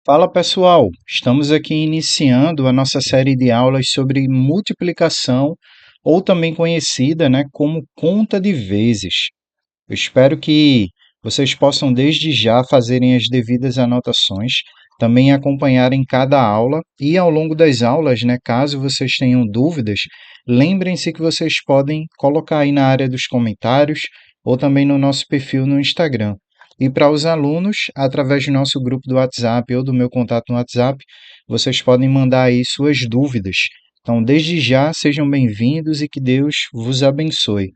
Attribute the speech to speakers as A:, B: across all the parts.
A: Fala pessoal, estamos aqui iniciando a nossa série de aulas sobre multiplicação, ou também conhecida, como conta de vezes. Eu espero que vocês possam desde já fazerem as devidas anotações, também acompanharem cada aula e ao longo das aulas, caso vocês tenham dúvidas, lembrem-se que vocês podem colocar aí na área dos comentários ou também no nosso perfil no Instagram. E para os alunos, através do nosso grupo do WhatsApp ou do meu contato no WhatsApp, vocês podem mandar aí suas dúvidas. Então, desde já, sejam bem-vindos e que Deus vos abençoe.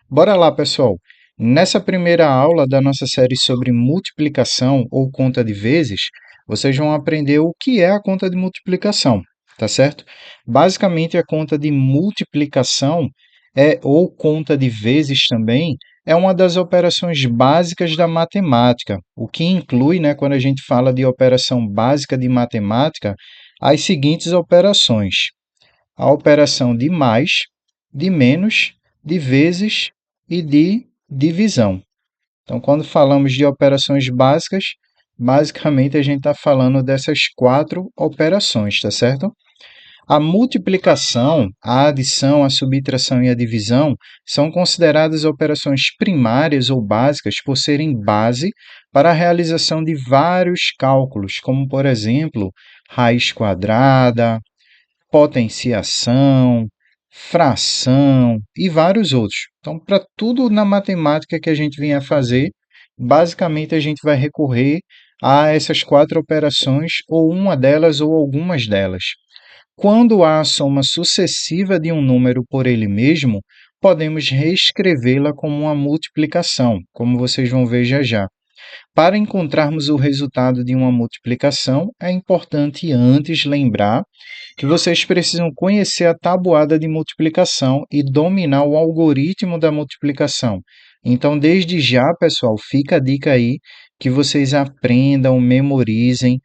A: Bora lá, pessoal! Nessa primeira aula da nossa série sobre multiplicação ou conta de vezes, vocês vão aprender o que é a conta de multiplicação, tá certo? Basicamente, a conta de multiplicação ou conta de vezes também, é uma das operações básicas da matemática, o que inclui, quando a gente fala de operação básica de matemática, as seguintes operações: a operação de mais, de menos, de vezes e de divisão. Então, quando falamos de operações básicas, basicamente a gente está falando dessas quatro operações, tá certo? A multiplicação, a adição, a subtração e a divisão são consideradas operações primárias ou básicas por serem base para a realização de vários cálculos, como, por exemplo, raiz quadrada, potenciação, fração e vários outros. Então, para tudo na matemática que a gente venha fazer, basicamente a gente vai recorrer a essas quatro operações, ou uma delas ou algumas delas. Quando há a soma sucessiva de um número por ele mesmo, podemos reescrevê-la como uma multiplicação, como vocês vão ver já já. Para encontrarmos o resultado de uma multiplicação, é importante antes lembrar que vocês precisam conhecer a tabuada de multiplicação e dominar o algoritmo da multiplicação. Então, desde já, pessoal, fica a dica aí que vocês aprendam, memorizem,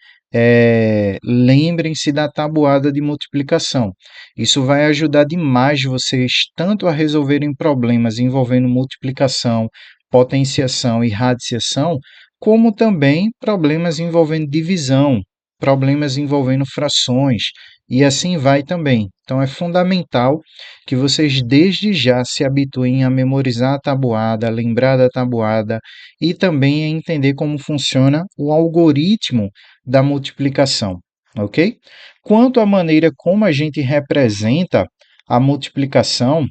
A: lembrem-se da tabuada de multiplicação. Isso vai ajudar demais vocês tanto a resolverem problemas envolvendo multiplicação, potenciação e radiciação, como também problemas envolvendo divisão, problemas envolvendo frações, e assim vai também. Então é fundamental que vocês desde já se habituem a memorizar a tabuada, a lembrar da tabuada e também a entender como funciona o algoritmo da multiplicação, ok? Quanto à maneira como a gente representa a multiplicação,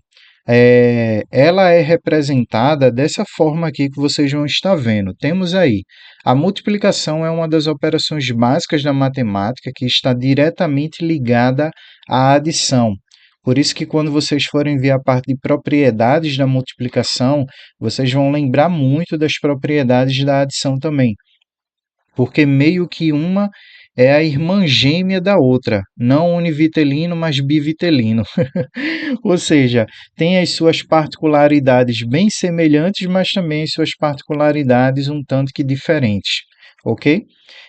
A: ela é representada dessa forma aqui que vocês vão estar vendo. Temos aí a multiplicação é uma das operações básicas da matemática que está diretamente ligada à adição. Por isso que quando vocês forem ver a parte de propriedades da multiplicação, vocês vão lembrar muito das propriedades da adição também, porque meio que uma é a irmã gêmea da outra, não univitelino, mas bivitelino. Ou seja, tem as suas particularidades bem semelhantes, mas também as suas particularidades um tanto que diferentes, ok?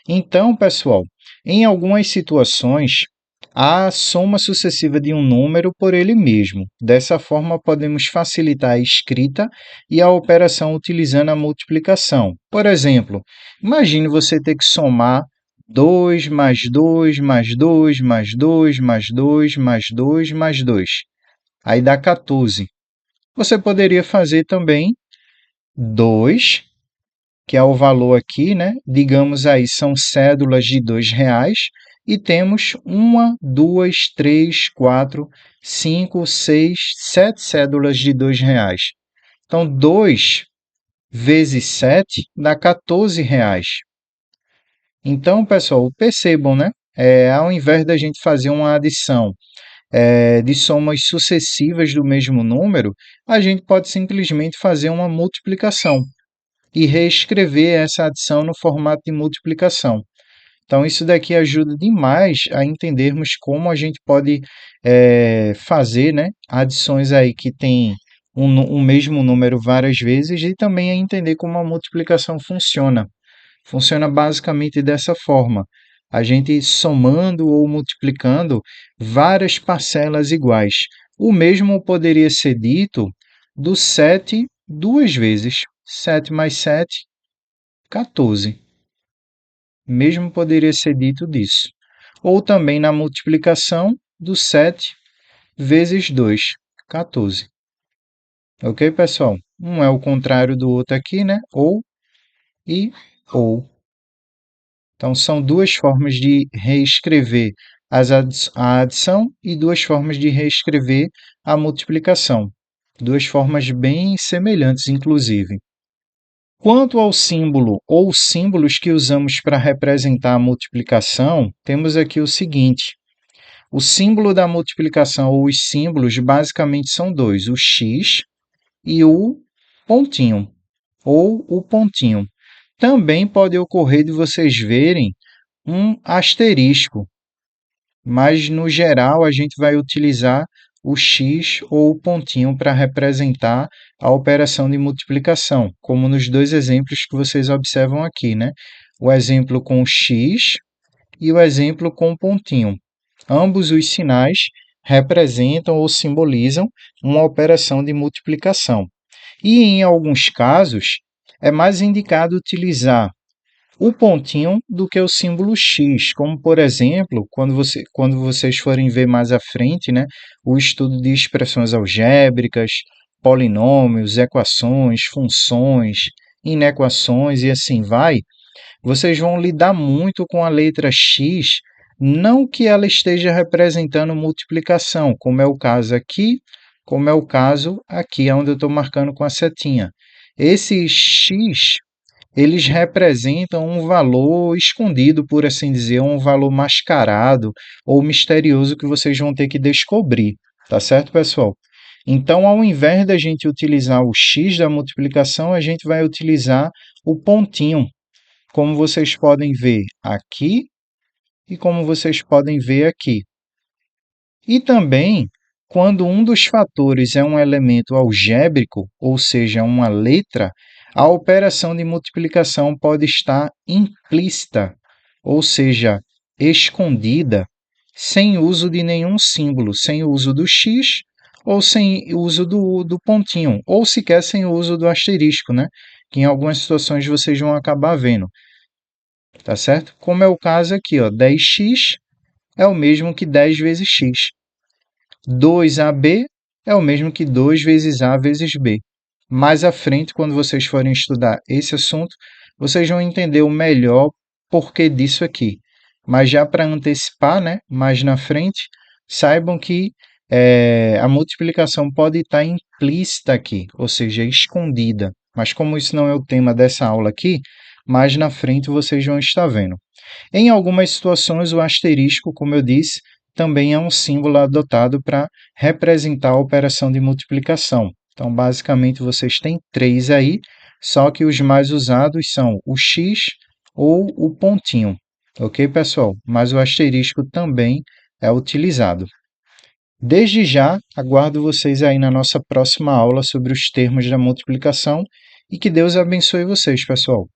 A: Então, pessoal, em algumas situações, há a soma sucessiva de um número por ele mesmo. Dessa forma, podemos facilitar a escrita e a operação utilizando a multiplicação. Por exemplo, imagine você ter que somar 2 mais 2 mais 2 mais 2 mais 2 mais 2 mais 2. Aí dá 14. Você poderia fazer também 2, que é o valor aqui, Digamos aí, são cédulas de R$ 2, e temos uma, duas, três, quatro, cinco, seis, 7 cédulas de R$ 2. Então, 2 vezes 7 dá R$ 14. Então, pessoal, percebam, ao invés da gente fazer uma adição de somas sucessivas do mesmo número, a gente pode simplesmente fazer uma multiplicação e reescrever essa adição no formato de multiplicação. Então, isso daqui ajuda demais a entendermos como a gente pode fazer, adições aí que tem um mesmo número várias vezes, e também a entender como a multiplicação funciona. Funciona basicamente dessa forma: a gente somando ou multiplicando várias parcelas iguais. O mesmo poderia ser dito do 7 duas vezes. 7 mais 7, 14. mesmo poderia ser dito disso. Ou também na multiplicação do 7 vezes 2, 14. Ok, pessoal? Um é o contrário do outro aqui, né? Ou e ou. Então, são duas formas de reescrever a adição e duas formas de reescrever a multiplicação. Duas formas bem semelhantes, inclusive. Quanto ao símbolo ou símbolos que usamos para representar a multiplicação, temos aqui o seguinte: o símbolo da multiplicação ou os símbolos basicamente são dois, o x e o pontinho, ou o pontinho. Também pode ocorrer de vocês verem um asterisco, mas no geral a gente vai utilizar o x ou o pontinho para representar a operação de multiplicação, como nos dois exemplos que vocês observam aqui, né? O exemplo com o x e o exemplo com o pontinho. Ambos os sinais representam ou simbolizam uma operação de multiplicação. E em alguns casos, é mais indicado utilizar o pontinho do que o símbolo X, como por exemplo, quando vocês forem ver mais à frente, né, o estudo de expressões algébricas, polinômios, equações, funções, inequações e assim vai, vocês vão lidar muito com a letra X, não que ela esteja representando multiplicação, como é o caso aqui, como é o caso aqui, onde eu estou marcando com a setinha. Esse X eles representam um valor escondido, por assim dizer, um valor mascarado ou misterioso que vocês vão ter que descobrir, tá certo, pessoal? Então, ao invés da gente utilizar o x da multiplicação, a gente vai utilizar o pontinho, como vocês podem ver aqui e como vocês podem ver aqui. E também, quando um dos fatores é um elemento algébrico, ou seja, uma letra, a operação de multiplicação pode estar implícita, ou seja, escondida, sem uso de nenhum símbolo, sem uso do x ou sem uso do pontinho, ou sequer sem uso do asterisco, né? Que em algumas situações vocês vão acabar vendo, tá certo? Como é o caso aqui, ó, 10x é o mesmo que 10 vezes x. 2AB é o mesmo que 2 vezes A vezes B. Mais à frente, quando vocês forem estudar esse assunto, vocês vão entender o melhor porquê disso aqui. Mas já para antecipar, né, mais na frente, saibam que a multiplicação pode estar implícita aqui, ou seja, escondida. Mas como isso não é o tema dessa aula aqui, mais na frente vocês vão estar vendo. Em algumas situações, o asterisco, como eu disse, também é um símbolo adotado para representar a operação de multiplicação. Então, basicamente, vocês têm três aí, só que os mais usados são o x ou o pontinho. Ok, pessoal? Mas o asterisco também é utilizado. Desde já, aguardo vocês aí na nossa próxima aula sobre os termos da multiplicação e que Deus abençoe vocês, pessoal.